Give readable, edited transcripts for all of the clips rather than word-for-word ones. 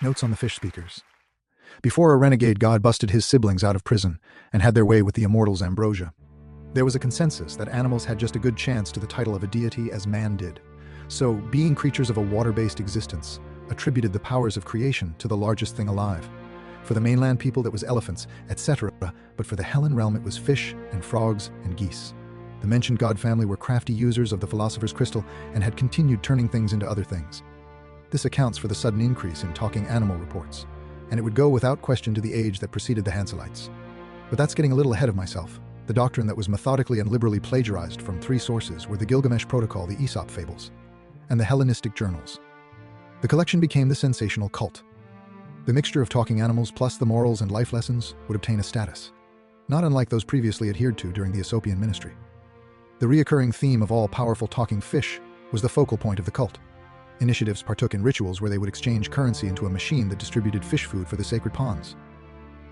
Notes on the fish speakers. Before a renegade god busted his siblings out of prison and had their way with the immortals Ambrosia, there was a consensus that animals had just a good chance to the title of a deity as man did. So, being creatures of a water-based existence, attributed the powers of creation to the largest thing alive. For the mainland people that was elephants, etc., but for the Hellen realm it was fish and frogs and geese. The mentioned god family were crafty users of the philosopher's crystal and had continued turning things into other things. This accounts for the sudden increase in talking animal reports, and it would go without question to the age that preceded the Hanselites. But that's getting a little ahead of myself. The doctrine that was methodically and liberally plagiarized from 3 sources were the Gilgamesh Protocol, the Aesop Fables, and the Hellenistic journals. The collection became the sensational cult. The mixture of talking animals plus the morals and life lessons would obtain a status, not unlike those previously adhered to during the Aesopian ministry. The reoccurring theme of all-powerful talking fish was the focal point of the cult. Initiatives partook in rituals where they would exchange currency into a machine that distributed fish food for the sacred ponds.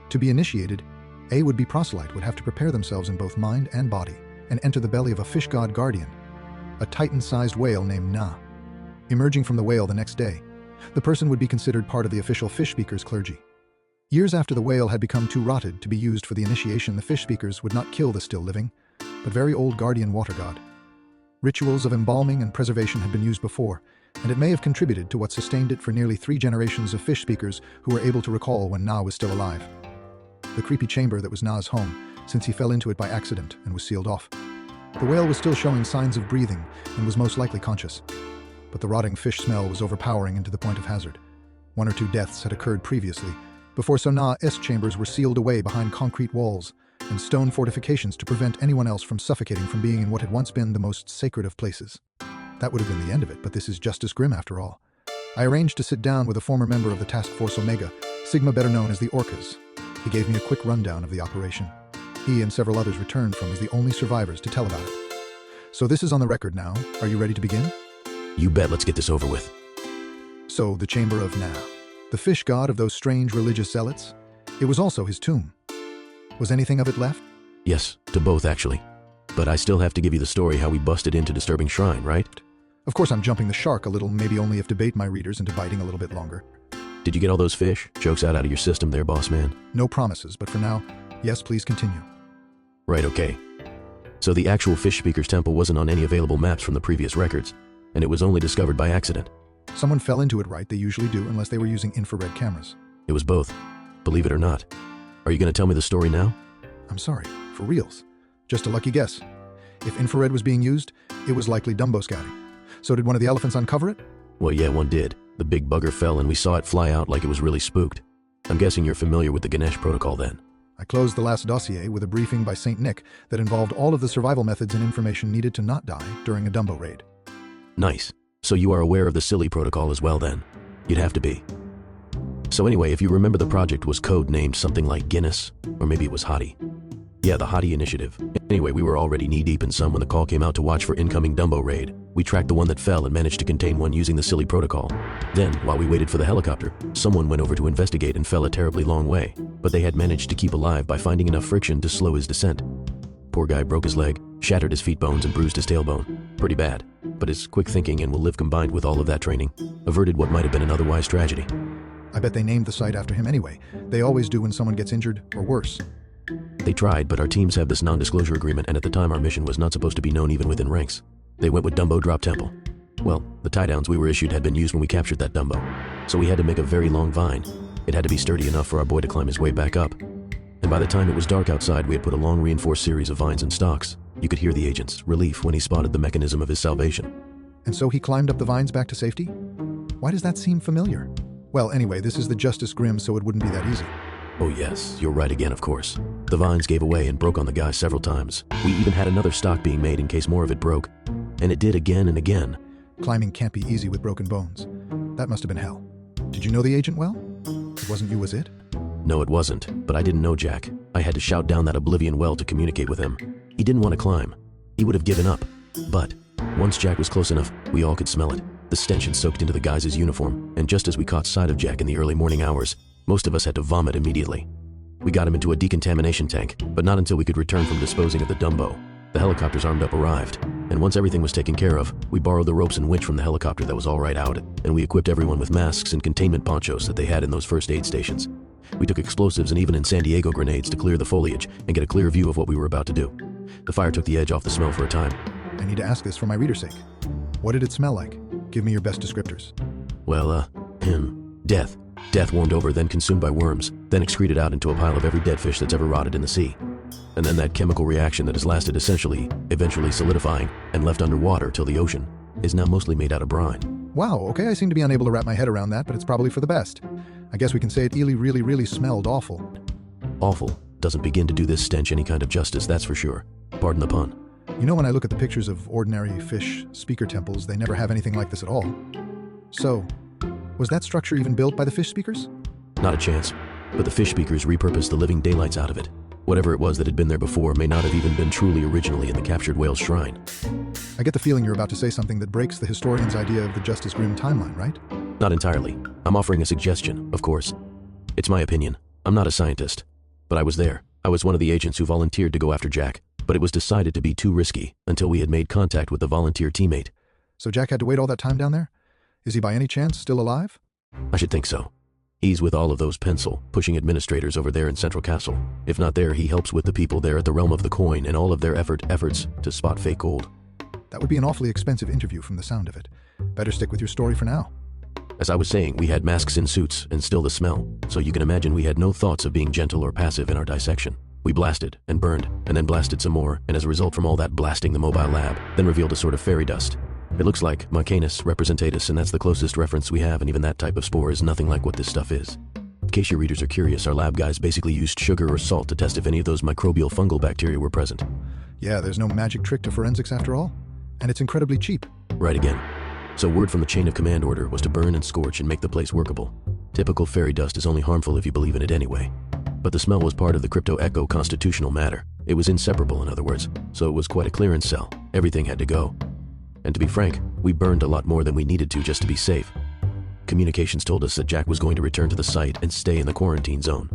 To be initiated, a would-be proselyte would have to prepare themselves in both mind and body and enter the belly of a fish god guardian, a titan-sized whale named Na. Emerging from the whale the next day, the person would be considered part of the official fish speakers clergy. Years after the whale had become too rotted to be used for the initiation, the fish speakers would not kill the still living, but very old guardian water god. Rituals of embalming and preservation had been used before, and it may have contributed to what sustained it for nearly 3 generations of fish speakers who were able to recall when Na was still alive. The creepy chamber that was Na's home, since he fell into it by accident and was sealed off. The whale was still showing signs of breathing and was most likely conscious, but the rotting fish smell was overpowering and to the point of hazard. 1 or 2 deaths had occurred previously, before so Na's chambers were sealed away behind concrete walls and stone fortifications to prevent anyone else from suffocating from being in what had once been the most sacred of places. That would have been the end of it, but this is Justice Grimm after all. I arranged to sit down with a former member of the Task Force Omega, Sigma better known as the Orcas. He gave me a quick rundown of the operation. He and several others returned from as the only survivors to tell about it. So this is on the record now. Are you ready to begin? You bet, let's get this over with. So, the Chamber of Na, the fish god of those strange religious zealots, it was also his tomb. Was anything of it left? Yes, to both actually. But I still have to give you the story how we busted into Disturbing Shrine, right? Of course I'm jumping the shark a little, maybe only if to bait my readers into biting a little bit longer. Did you get all those fish? Jokes out of your system there, boss man. No promises, but for now, yes, please continue. Right, okay. So the actual Fish Speaker's Temple wasn't on any available maps from the previous records, and it was only discovered by accident. Someone fell into it, right? They usually do, unless they were using infrared cameras. It was both, believe it or not. Are you going to tell me the story now? I'm sorry, for reals. Just a lucky guess. If infrared was being used, it was likely Dumbo scouting. So did one of the elephants uncover it? Well, yeah, one did. The big bugger fell and we saw it fly out like it was really spooked. I'm guessing you're familiar with the Ganesh Protocol then. I closed the last dossier with a briefing by St. Nick that involved all of the survival methods and information needed to not die during a Dumbo raid. Nice. So you are aware of the Silly Protocol as well then? You'd have to be. So anyway, if you remember, the project was code-named something like Guinness, or maybe it was Hottie. Yeah, the Hottie Initiative. Anyway, we were already knee-deep in some when the call came out to watch for incoming Dumbo raid. We tracked the one that fell and managed to contain one using the Silly Protocol. Then, while we waited for the helicopter, someone went over to investigate and fell a terribly long way, but they had managed to keep alive by finding enough friction to slow his descent. Poor guy broke his leg, shattered his feet bones, and bruised his tailbone. Pretty bad, but his quick thinking and will live combined with all of that training averted what might have been an otherwise tragedy. I bet they named the site after him anyway. They always do when someone gets injured, or worse. They tried, but our teams have this non-disclosure agreement, and at the time our mission was not supposed to be known even within ranks. They went with Dumbo Drop Temple. Well, the tie-downs we were issued had been used when we captured that Dumbo, so we had to make a very long vine. It had to be sturdy enough for our boy to climb his way back up. And by the time it was dark outside, we had put a long reinforced series of vines in stocks. You could hear the agent's relief when he spotted the mechanism of his salvation. And so he climbed up the vines back to safety? Why does that seem familiar? Well, anyway, this is the Justice Grimm, so it wouldn't be that easy. Oh yes, you're right again, of course. The vines gave away and broke on the guy several times. We even had another stock being made in case more of it broke. And it did again and again. Climbing can't be easy with broken bones. That must have been hell. Did you know the agent well? It wasn't you, was it? No, it wasn't, but I didn't know Jack. I had to shout down that oblivion well to communicate with him. He didn't want to climb. He would have given up. But once Jack was close enough, we all could smell it. The stench had soaked into the guy's uniform, and just as we caught sight of Jack in the early morning hours, most of us had to vomit immediately. We got him into a decontamination tank, but not until we could return from disposing of the Dumbo. The helicopters armed up arrived. And once everything was taken care of, we borrowed the ropes and winch from the helicopter that was all right out, and we equipped everyone with masks and containment ponchos that they had in those first aid stations. We took explosives and even in San Diego grenades to clear the foliage and get a clear view of what we were about to do. The fire took the edge off the smell for a time. I need to ask this for my reader's sake. What did it smell like? Give me your best descriptors. Well, death. Death warmed over, then consumed by worms, then excreted out into a pile of every dead fish that's ever rotted in the sea. And then that chemical reaction that has lasted eventually solidifying and left underwater till the ocean, is now mostly made out of brine. Wow, okay, I seem to be unable to wrap my head around that, but it's probably for the best. I guess we can say it really smelled awful. Awful doesn't begin to do this stench any kind of justice, that's for sure. Pardon the pun. You know, when I look at the pictures of ordinary fish speaker temples, they never have anything like this at all. So, was that structure even built by the fish speakers? Not a chance. But the fish speakers repurposed the living daylights out of it. Whatever it was that had been there before may not have even been truly originally in the captured whale's shrine. I get the feeling you're about to say something that breaks the historian's idea of the Justice Grimm timeline, right? Not entirely. I'm offering a suggestion, of course. It's my opinion. I'm not a scientist. But I was there. I was one of the agents who volunteered to go after Jack. But it was decided to be too risky until we had made contact with the volunteer teammate. So Jack had to wait all that time down there? Is he by any chance still alive? I should think so. He's with all of those pencil-pushing administrators over there in Central Castle. If not there, he helps with the people there at the Realm of the Coin and all of their efforts to spot fake gold. That would be an awfully expensive interview from the sound of it. Better stick with your story for now. As I was saying, we had masks and suits, and still the smell, so you can imagine we had no thoughts of being gentle or passive in our dissection. We blasted, and burned, and then blasted some more, and as a result from all that blasting the mobile lab, then revealed a sort of fairy dust. It looks like Mycanus representatus, and that's the closest reference we have, and even that type of spore is nothing like what this stuff is. In case your readers are curious, our lab guys basically used sugar or salt to test if any of those microbial fungal bacteria were present. Yeah, there's no magic trick to forensics after all, and it's incredibly cheap. Right again. So word from the chain of command order was to burn and scorch and make the place workable. Typical fairy dust is only harmful if you believe in it anyway. But the smell was part of the crypto-echo constitutional matter. It was inseparable, in other words, so it was quite a clearance cell. Everything had to go. And to be frank, we burned a lot more than we needed to just to be safe. Communications told us that Jack was going to return to the site and stay in the quarantine zone.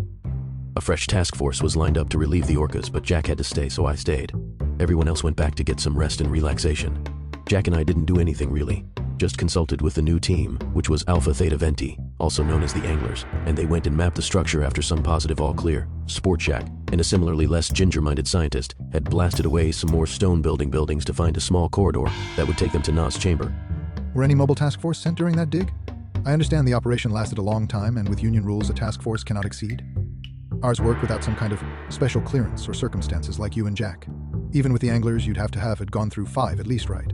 A fresh task force was lined up to relieve the orcas, but Jack had to stay, so I stayed. Everyone else went back to get some rest and relaxation. Jack and I didn't do anything really, just consulted with the new team, which was Alpha Theta Venti, also known as the Anglers, and they went and mapped the structure after some positive all clear. Sport Jack, and a similarly less ginger-minded scientist, had blasted away some more stone buildings to find a small corridor that would take them to Na's chamber. Were any mobile task force sent during that dig? I understand the operation lasted a long time, and with Union rules, a task force cannot exceed. Ours worked without some kind of special clearance or circumstances like you and Jack. Even with the Anglers, you'd have to have it gone through 5 at least, right?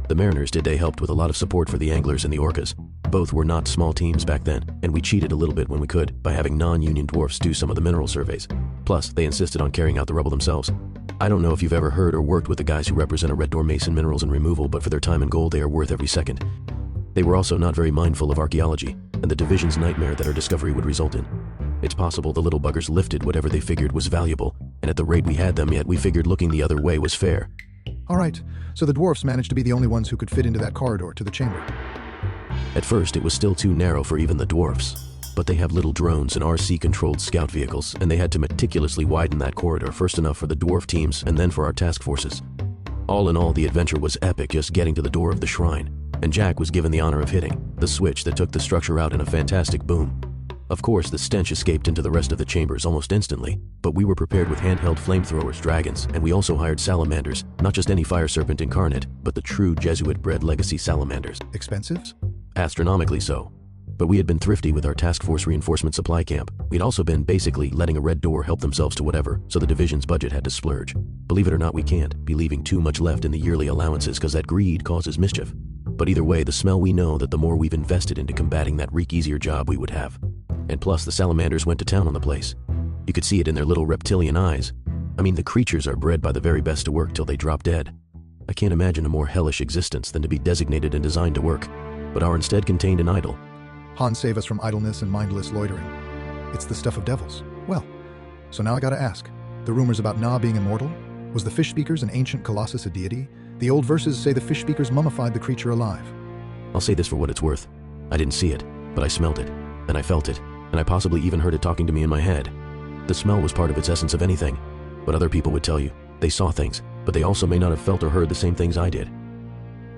The Mariners did. They helped with a lot of support for the Anglers and the Orcas. Both were not small teams back then, and we cheated a little bit when we could by having non-Union dwarfs do some of the mineral surveys. Plus, they insisted on carrying out the rubble themselves. I don't know if you've ever heard or worked with the guys who represent a Red Door Mason Minerals and Removal, but for their time and gold, they are worth every second. They were also not very mindful of archaeology, and the Division's nightmare that our discovery would result in. It's possible the little buggers lifted whatever they figured was valuable, and at the rate we had them, yet we figured looking the other way was fair. All right, so the dwarfs managed to be the only ones who could fit into that corridor to the chamber. At first, it was still too narrow for even the dwarfs, but they have little drones and RC-controlled scout vehicles, and they had to meticulously widen that corridor first enough for the dwarf teams and then for our task forces. All in all, the adventure was epic just getting to the door of the shrine, and Jack was given the honor of hitting the switch that took the structure out in a fantastic boom. Of course, the stench escaped into the rest of the chambers almost instantly, but we were prepared with handheld flamethrowers, dragons, and we also hired salamanders, not just any fire serpent incarnate, but the true Jesuit-bred legacy salamanders. Expensive? Astronomically so. But we had been thrifty with our task force reinforcement supply camp. We'd also been basically letting a Red Door help themselves to whatever, so the Division's budget had to splurge. Believe it or not, we can't be leaving too much left in the yearly allowances because that greed causes mischief. But either way, the smell we know that the more we've invested into combating that reek easier job we would have. And plus, the salamanders went to town on the place. You could see it in their little reptilian eyes. I mean, the creatures are bred by the very best to work till they drop dead. I can't imagine a more hellish existence than to be designated and designed to work, but are instead contained and idle. Han, save us from idleness and mindless loitering. It's the stuff of devils. Well, so now I gotta ask, the rumors about Na being immortal? Was the fish speakers an ancient colossus a deity? The old verses say the fish speakers mummified the creature alive. I'll say this for what it's worth. I didn't see it, but I smelled it, and I felt it, and I possibly even heard it talking to me in my head. The smell was part of its essence of anything, but other people would tell you they saw things, but they also may not have felt or heard the same things I did.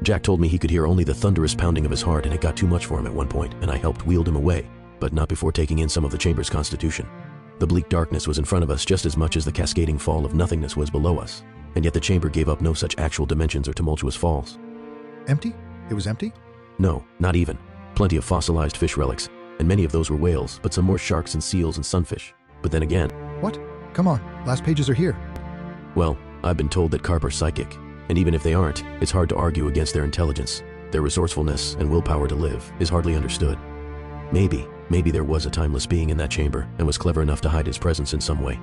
Jack told me he could hear only the thunderous pounding of his heart, and it got too much for him at one point, and I helped wheeled him away, but not before taking in some of the chamber's constitution. The bleak darkness was in front of us just as much as the cascading fall of nothingness was below us, and yet the chamber gave up no such actual dimensions or tumultuous falls. Empty? It was empty? No, not even. Plenty of fossilized fish relics, and many of those were whales, but some more sharks and seals and sunfish. But then again... What? Come on, last pages are here. Well, I've been told that carp are psychic, and even if they aren't, it's hard to argue against their intelligence. Their resourcefulness and willpower to live is hardly understood. Maybe there was a timeless being in that chamber and was clever enough to hide his presence in some way.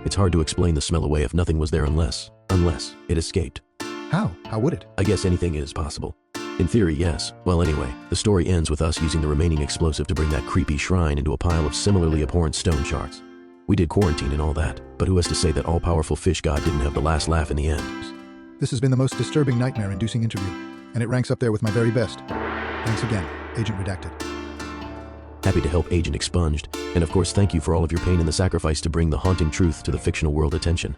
It's hard to explain the smell away if nothing was there unless it escaped. How? How would it? I guess anything is possible. In theory, yes. Well, anyway, the story ends with us using the remaining explosive to bring that creepy shrine into a pile of similarly abhorrent stone shards. We did quarantine and all that, but who has to say that all-powerful fish god didn't have the last laugh in the end? This has been the most disturbing nightmare-inducing interview, and it ranks up there with my very best. Thanks again, Agent Redacted. Happy to help Agent Expunged, and of course thank you for all of your pain and the sacrifice to bring the haunting truth to the fictional world attention.